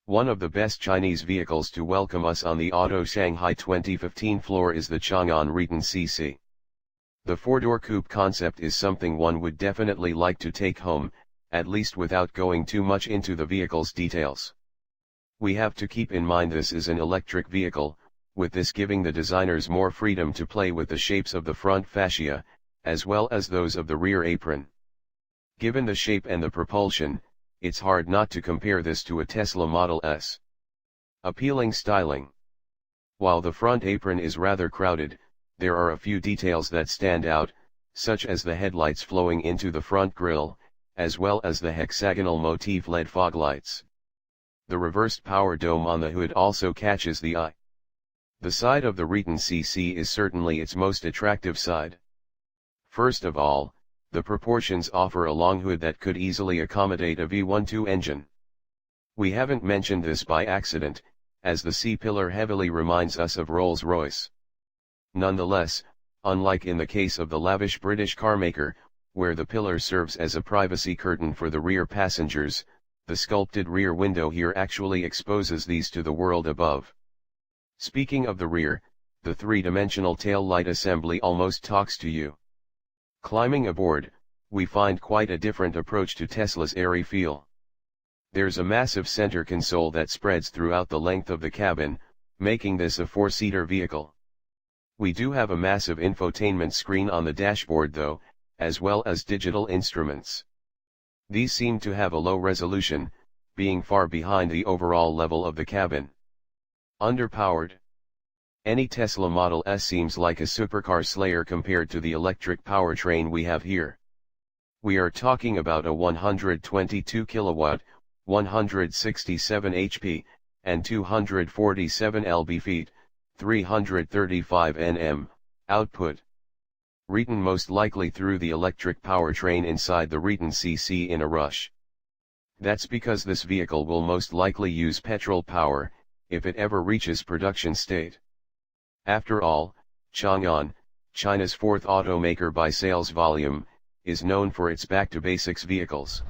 One of the best Chinese vehicles to welcome us on the Auto Shanghai 2015 floor is the Changan Raeton CC. The four-door coupe concept is something one would definitely like to take home, at least without going too much into the vehicle's details. We have to keep in mind this is an electric vehicle, with this giving the designers more freedom to play with the shapes of the front fascia, as well as those of the rear apron. Given the shape and the propulsion, it's hard not to compare this to a Tesla Model S. Appealing styling. While the front apron is rather crowded, there are a few details that stand out, such as the headlights flowing into the front grille, as well as the hexagonal motif LED fog lights. The reversed power dome on the hood also catches the eye. The side of the Raeton CC is certainly its most attractive side. First of all, the proportions offer a long hood that could easily accommodate a V12 engine. We haven't mentioned this by accident, as the C-pillar heavily reminds us of Rolls-Royce. Nonetheless, unlike in the case of the lavish British carmaker, where the pillar serves as a privacy curtain for the rear passengers, the sculpted rear window here actually exposes these to the world above. Speaking of the rear, the three-dimensional tail light assembly almost talks to you. Climbing aboard, we find quite a different approach to Tesla's airy feel. There's a massive center console that spreads throughout the length of the cabin, making this a four-seater vehicle. We do have a massive infotainment screen on the dashboard though, as well as digital instruments. These seem to have a low resolution, being far behind the overall level of the cabin. Underpowered. Any Tesla Model S seems like a supercar slayer compared to the electric powertrain we have here. We are talking about a 122 kilowatt, 167 HP, and 247 lb-ft, 335 Nm, output. Raeton most likely threw the electric powertrain inside the Raeton CC in a rush. That's because this vehicle will most likely use petrol power, if it ever reaches production state. After all, Changan, China's fourth automaker by sales volume, is known for its back-to-basics vehicles.